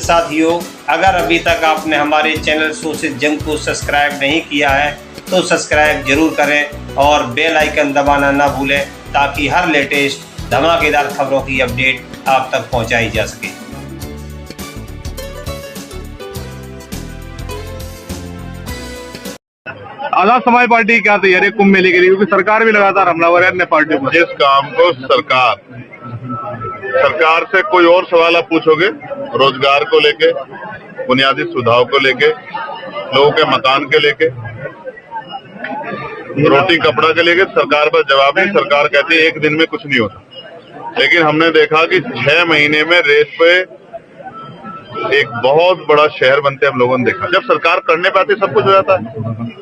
साथियों, अगर अभी तक आपने हमारे चैनल सोशल जंग को सब्सक्राइब नहीं किया है तो सब्सक्राइब जरूर करें और बेल आइकन दबाना ना भूलें ताकि हर लेटेस्ट धमाकेदार खबरों की अपडेट आप तक पहुंचाई जा सके। आजाद समाज पार्टी क्या तैयारी है कुंभ मेले के लिए, क्योंकि सरकार भी लगातार हमलावर है अन्य पार्टियों पर। जिस काम को सरकार से कोई और सवाल आप पूछोगे, रोजगार को लेके, बुनियादी सुविधाओं को लेके, लोगों के मकान के लेके, रोटी कपड़ा के लेके सरकार पर जवाब नहीं। सरकार कहती है एक दिन में कुछ नहीं होता, लेकिन हमने देखा कि 6 महीने में रेत पे एक बहुत बड़ा शहर बनते हम लोगों ने देखा। जब सरकार करने पे आती सब कुछ हो जाता है।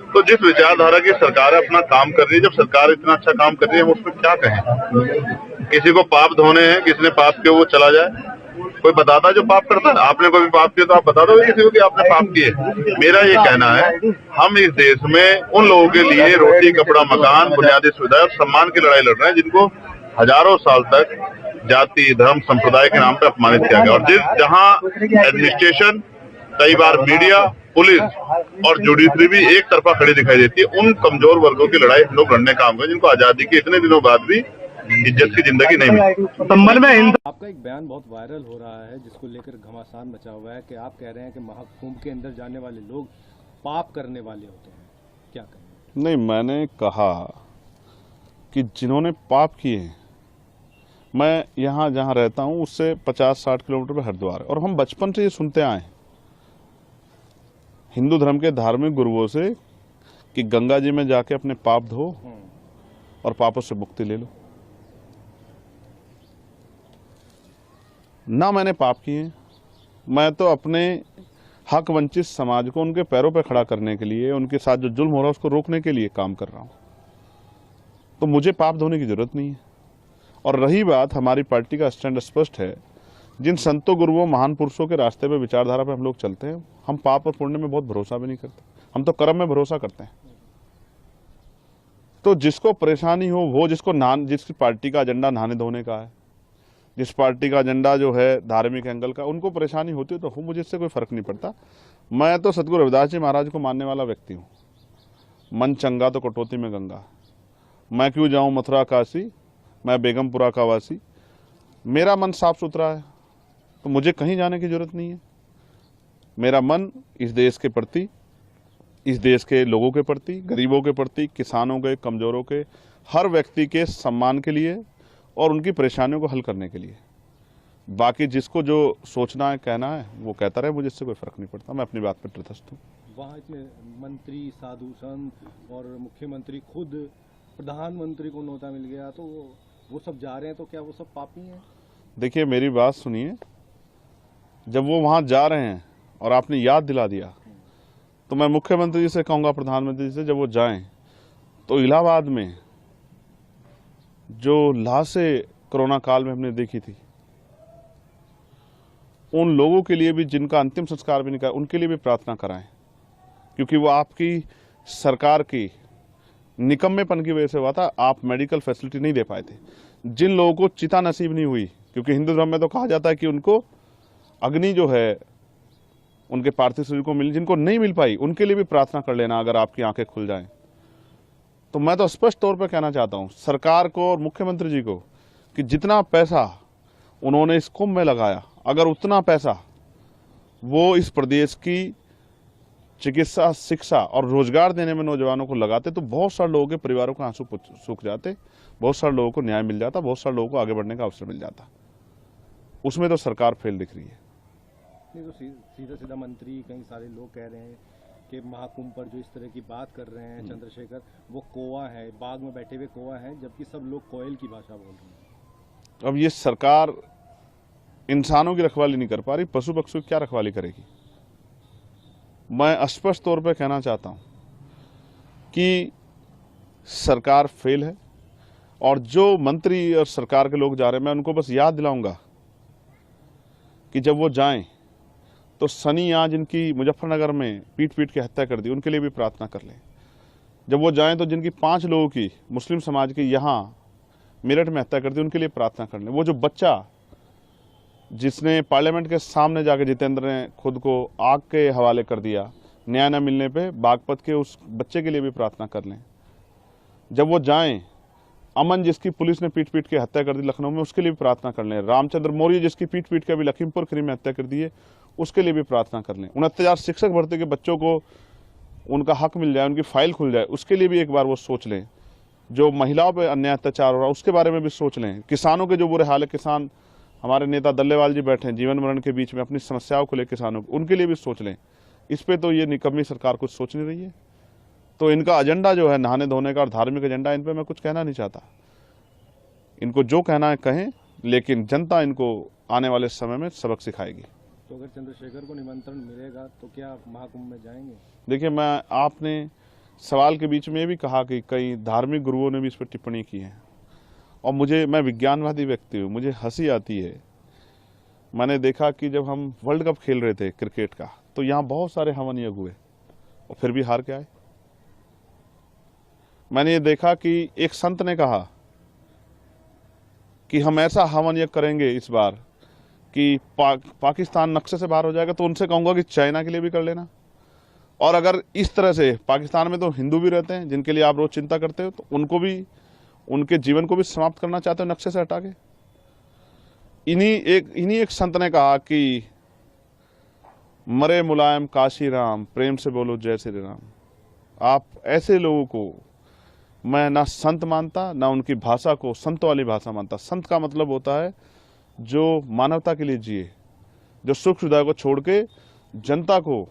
तो जिस विचारधारा की सरकार अपना काम कर रही है, जब सरकार इतना अच्छा काम कर रही है, हम उसमें क्या कहें। किसी को पाप धोने हैं, किसी ने पाप किया वो चला जाए, कोई बताता जो पाप करता है। आपने कोई भी पाप किया तो आप बता दो किसी को कि आपने पाप किए। मेरा ये कहना है, हम इस देश में उन लोगों के लिए रोटी कपड़ा मकान बुनियादी सुविधा और सम्मान की लड़ाई लड़ रहे हैं जिनको हजारों साल तक जाति धर्म संप्रदाय के नाम पर अपमानित किया गया। और जहां एडमिनिस्ट्रेशन, कई बार मीडिया, पुलिस और जुडिशरी भी एक तरफा खड़ी दिखाई देती है, उन कमजोर वर्गों की लड़ाई हम लोग लड़ने काम करें जिनको आजादी के इतने दिनों बाद भी इज्जत की जिंदगी नहीं मिली। संबल में आपका एक बयान बहुत वायरल हो रहा है जिसको लेकर घमासान मचा हुआ है कि आप कह रहे हैं कि महाकुंभ के अंदर जाने वाले लोग पाप करने वाले होते हैं, क्या कहें? नहीं, मैंने कहा कि जिन्होंने पाप किए हैं, मैं यहाँ जहाँ रहता हूँ उससे 50-60 किलोमीटर पर हरिद्वार है, और हम बचपन से ये सुनते आए हैं हिंदू धर्म के धार्मिक गुरुओं से कि गंगा जी में जाके अपने पाप धो और पापों से मुक्ति ले लो। ना मैंने पाप किए, मैं तो अपने हक वंचित समाज को उनके पैरों पर खड़ा करने के लिए, उनके साथ जो जुल्म हो रहा है उसको रोकने के लिए काम कर रहा हूँ। तो मुझे पाप धोने की जरूरत नहीं है। और रही बात, हमारी पार्टी का स्टैंड स्पष्ट है, जिन संतों गुरुओं महान पुरुषों के रास्ते पे विचारधारा पे हम लोग चलते हैं, हम पाप और पुण्य में बहुत भरोसा भी नहीं करते, हम तो कर्म में भरोसा करते हैं। तो जिसको परेशानी हो वो, जिसकी पार्टी का एजेंडा नहाने धोने का है, जिस पार्टी का एजेंडा जो है धार्मिक एंगल का, उनको परेशानी होती है तो हो, मुझे इससे कोई फर्क नहीं पड़ता। मैं तो सतगुरु रविदास जी महाराज को मानने वाला व्यक्ति हूँ। मन चंगा तो कटौती में गंगा, मैं क्यों जाऊँ मथुरा काशी, मैं बेगमपुरा का वासी। मेरा मन साफ सुथरा है तो मुझे कहीं जाने की जरूरत नहीं है। मेरा मन इस देश के प्रति, इस देश के लोगों के प्रति, गरीबों के प्रति, किसानों के, कमजोरों के, हर व्यक्ति के सम्मान के लिए और उनकी परेशानियों को हल करने के लिए। बाकी जिसको जो सोचना है, कहना है, वो कहता रहे, मुझे इससे कोई फर्क नहीं पड़ता। मैं अपनी बात पर तटस्थ हूँ। वहाँ इतने मंत्री, साधु संत और मुख्यमंत्री, खुद प्रधानमंत्री को न्योता मिल गया, तो वो सब जा रहे हैं, तो क्या वो सब पापी हैं? देखिए, मेरी बात सुनिए, जब वो वहाँ जा रहे हैं और आपने याद दिला दिया, तो मैं मुख्यमंत्री जी से कहूँगा, प्रधानमंत्री जी से, जब वो जाएं तो इलाहाबाद में जो लाशें कोरोना काल में हमने देखी थी, उन लोगों के लिए भी जिनका अंतिम संस्कार भी नहीं करा, उनके लिए भी प्रार्थना कराएं, क्योंकि वो आपकी सरकार की निकम्मेपन की वजह से हुआ था। आप मेडिकल फैसिलिटी नहीं दे पाए थे। जिन लोगों को चिता नसीब नहीं हुई, क्योंकि हिंदू धर्म में तो कहा जाता है कि उनको अग्नि जो है उनके पार्थिव शरीर को मिल, जिनको नहीं मिल पाई उनके लिए भी प्रार्थना कर लेना, अगर आपकी आंखें खुल जाएं। तो मैं तो स्पष्ट तौर पर कहना चाहता हूं सरकार को और मुख्यमंत्री जी को कि जितना पैसा उन्होंने इस कुंभ में लगाया, अगर उतना पैसा वो इस प्रदेश की चिकित्सा, शिक्षा और रोजगार देने में नौजवानों को लगाते तो बहुत सारे लोगों के परिवारों के आंसू सूख जाते, बहुत सारे लोगों को न्याय मिल जाता, बहुत सारे लोगों को आगे बढ़ने का अवसर मिल जाता। उसमें तो सरकार फेल दिख रही है। नहीं तो सीधा सीधा मंत्री, कई सारे लोग कह रहे हैं कि महाकुंभ पर जो इस तरह की बात कर रहे हैं चंद्रशेखर, वो कौवा है, बाग में बैठे हुए कौवा हैं, जबकि सब लोग कोयल की भाषा बोल रहे हैं। अब ये सरकार इंसानों की रखवाली नहीं कर पा रही, पशु पक्षियों की क्या रखवाली करेगी। मैं स्पष्ट तौर पर कहना चाहता हूं कि सरकार फेल है, और जो मंत्री और सरकार के लोग जा रहे हैं, मैं उनको बस याद दिलाऊंगा कि जब वो जाएं तो सनी यहाँ जिनकी मुजफ्फरनगर में पीट पीट के हत्या कर दी, उनके लिए भी प्रार्थना कर लें। जब वो जाएं तो जिनकी 5 लोगों की, मुस्लिम समाज की, यहाँ मेरठ में हत्या कर दी, उनके लिए प्रार्थना कर लें। वो जो बच्चा जिसने पार्लियामेंट के सामने जाके जितेंद्र ने खुद को आग के हवाले कर दिया, न्याय न मिलने पे बागपत के उस बच्चे के लिए भी प्रार्थना कर लें। जब वो जाएं, अमन जिसकी पुलिस ने पीट पीट के हत्या कर दी लखनऊ में, उसके लिए भी प्रार्थना कर लें। रामचंद्र मौर्य जिसकी पीट पीट के अभी लखीमपुर खीरी में हत्या कर दी है, उसके लिए भी प्रार्थना कर लें। 69,000 शिक्षक भर्ती के बच्चों को उनका हक मिल जाए, उनकी फाइल खुल जाए, उसके लिए भी एक बार वो सोच लें। जो महिलाओं पर अन्याय अत्याचार हो रहा है उसके बारे में भी सोच लें। किसानों के जो बुरे हाल है, किसान हमारे नेता दल्लेवाल जी बैठे हैं जीवन मरण के बीच में, अपनी समस्याओं को लेकर किसानों को, उनके लिए भी सोच लें। इस पे तो ये निकम्मी सरकार कुछ सोच नहीं रही है। तो इनका एजेंडा जो है नहाने धोने का और धार्मिक एजेंडा, इन पे मैं कुछ कहना नहीं चाहता। इनको जो कहना है कहें, लेकिन जनता इनको आने वाले समय में सबक सिखाएगी। तो अगर चंद्रशेखर को निमंत्रण मिलेगा तो क्या आप महाकुंभ में जाएंगे? देखिए, मैं आपने सवाल के बीच में ये भी कहा कि कई धार्मिक गुरुओं ने भी इस पर टिप्पणी की है, और मैं विज्ञानवादी व्यक्ति हूँ, मुझे हंसी आती है। मैंने देखा कि जब हम वर्ल्ड कप खेल रहे थे क्रिकेट का, तो यहाँ बहुत सारे हवन यज्ञ हुए और फिर भी हार के आए। मैंने ये देखा कि एक संत ने कहा कि हम ऐसा हवन यज्ञ करेंगे इस बार कि पाकिस्तान नक्शे से बाहर हो जाएगा। तो उनसे कहूंगा कि चाइना के लिए भी कर लेना। और अगर इस तरह से, पाकिस्तान में तो हिंदू भी रहते हैं जिनके लिए आप रोज चिंता करते हो, तो उनको भी, उनके जीवन को भी समाप्त करना चाहते हो नक्शे से हटा के। इन्हीं एक संत ने कहा कि मरे मुलायम काशी राम, प्रेम से बोलो जय श्री राम। आप ऐसे लोगों को मैं ना संत मानता, ना उनकी भाषा को संत वाली भाषा मानता। संत का मतलब होता है जो मानवता के लिए जिए, जो सुख सुविधा को छोड़ के जनता को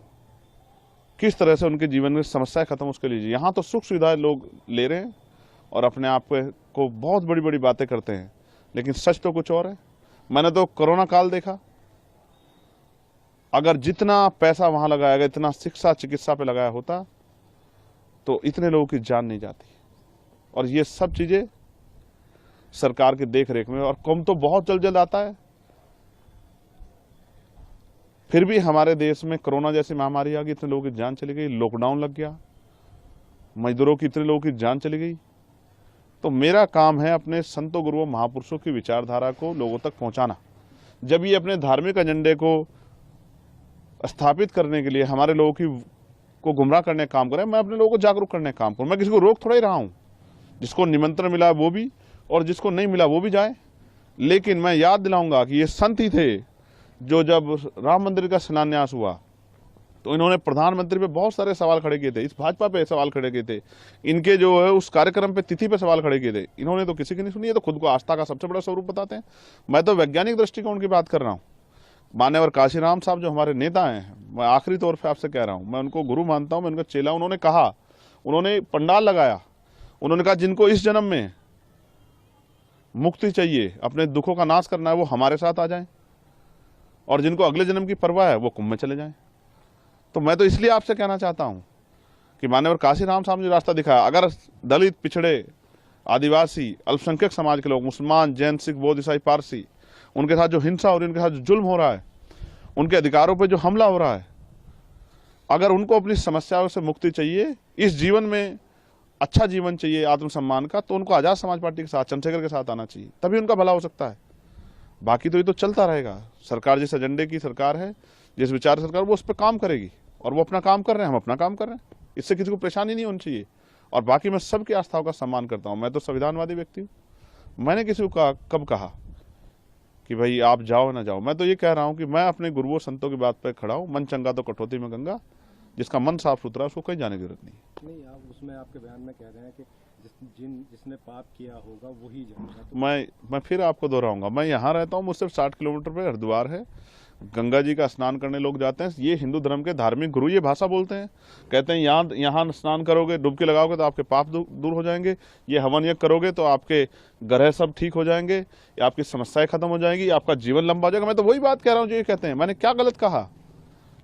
किस तरह से उनके जीवन में समस्याएं खत्म, उसके लिए जिए। यहाँ तो सुख सुविधाएं लोग ले रहे हैं और अपने आप को बहुत बड़ी बड़ी बातें करते हैं, लेकिन सच तो कुछ और है। मैंने तो कोरोना काल देखा, अगर जितना पैसा वहां लगाया गया, इतना शिक्षा चिकित्सा पे लगाया होता, तो इतने लोगों की जान नहीं जाती। और ये सब चीजें सरकार की देख रेख में, और कम तो बहुत जल्द जल्द आता है। फिर भी हमारे देश में कोरोना जैसी महामारी आ गई, इतने लोगों की जान चली गई, लॉकडाउन लग गया, मजदूरों की इतने लोगों की जान चली गई। तो मेरा काम है अपने संतों गुरुओं महापुरुषों की विचारधारा को लोगों तक पहुंचाना। जब ये अपने धार्मिक एजेंडे को स्थापित करने के लिए हमारे लोगों को गुमराह करने का काम करें, मैं अपने लोगों को जागरूक करने का काम करूं। मैं किसी को रोक थोड़ा ही रहा हूं। जिसको निमंत्रण मिला वो भी, और जिसको नहीं मिला वो भी जाए। लेकिन मैं याद दिलाऊंगा कि ये संत ही थे जो जब राम मंदिर का शिलान्यास हुआ तो इन्होंने प्रधानमंत्री पे बहुत सारे सवाल खड़े किए थे, इस भाजपा पे सवाल खड़े किए थे, इनके जो है उस कार्यक्रम पे तिथि पे सवाल खड़े किए थे। इन्होंने तो किसी की नहीं सुनी। है तो खुद को आस्था का सबसे बड़ा स्वरूप बताते हैं। मैं तो वैज्ञानिक दृष्टिकोण की बात कर रहा हूँ। मान्यवर काशीराम साहब जो हमारे नेता हैं, मैं आखिरी तौर पर आपसे कह रहा हूँ, मैं उनको गुरु मानता हूँ, मैं उनका चेला। उन्होंने कहा, उन्होंने पंडाल लगाया, उन्होंने कहा जिनको इस जन्म में मुक्ति चाहिए, अपने दुखों का नाश करना है, वो हमारे साथ आ जाएं, और जिनको अगले जन्म की परवाह है वो कुंभ में चले जाएं। तो मैं तो इसलिए आपसे कहना चाहता हूं कि मान्यवर काशीराम साहब ने रास्ता दिखाया। अगर दलित, पिछड़े, आदिवासी, अल्पसंख्यक समाज के लोग, मुसलमान, जैन, सिख, बौद्ध, ईसाई, पारसी, उनके साथ जो हिंसा हो रही है, उनके साथ जो जुल्म हो रहा है, उनके अधिकारों पर जो हमला हो रहा है, अगर उनको अपनी समस्याओं से मुक्ति चाहिए, इस जीवन में अच्छा जीवन चाहिए आत्मसम्मान का, तो उनको आजाद समाज पार्टी के साथ, चंद्रशेखर के साथ आना चाहिए, तभी उनका भला हो सकता है। बाकी तो ये तो चलता रहेगा। सरकार जिस एजेंडे की सरकार है, जिस विचार सरकार, वो उस पर काम करेगी, और वो अपना काम कर रहे हैं, हम अपना काम कर रहे हैं। इससे किसी को परेशानी नहीं होनी चाहिए। और बाकी मैं सबकी आस्थाओं का सम्मान करता हूं। मैं तो संविधानवादी व्यक्ति हूं। मैंने किसी को कब कहा कि भाई आप जाओ ना जाओ। मैं तो ये कह रहा हूं कि मैं अपने गुरुओं संतों की बात पर खड़ा हूं। मन चंगा तो कटौती में गंगा। जिसका मन साफ सुथरा, उसको कहीं जाने की जरूरत नहीं। आप उसमें आपके बयान में कह रहे हैं कि जिसने पाप किया होगा वही जाएगा। तो मैं फिर आपको दोहराऊंगा, मैं यहाँ रहता हूँ, मुझसे 60 किलोमीटर पे हरिद्वार है, गंगा जी का स्नान करने लोग जाते हैं। ये हिंदू धर्म के धार्मिक गुरु ये भाषा बोलते हैं, कहते हैं यहाँ स्नान करोगे, डुबकी लगाओगे तो आपके पाप दूर हो जाएंगे, ये हवन यज्ञ करोगे तो आपके ग्रह सब ठीक हो जाएंगे, आपकी समस्याएं खत्म हो जाएंगी, आपका जीवन लंबा हो जाएगा। मैं तो वही बात कह रहा हूँ जो ये कहते हैं। मैंने क्या गलत कहा?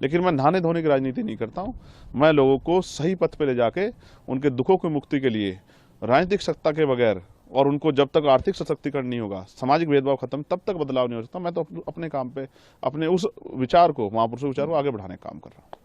लेकिन मैं नहाने धोने की राजनीति नहीं करता हूँ। मैं लोगों को सही पथ पे ले जाके उनके दुखों की मुक्ति के लिए राजनीतिक सत्ता के बगैर, और उनको जब तक आर्थिक सशक्तिकरण नहीं होगा, सामाजिक भेदभाव खत्म, तब तक बदलाव नहीं हो सकता। मैं तो अपने काम पे, अपने उस विचार को, महापुरुषों विचार को आगे बढ़ाने का काम कर रहा हूँ।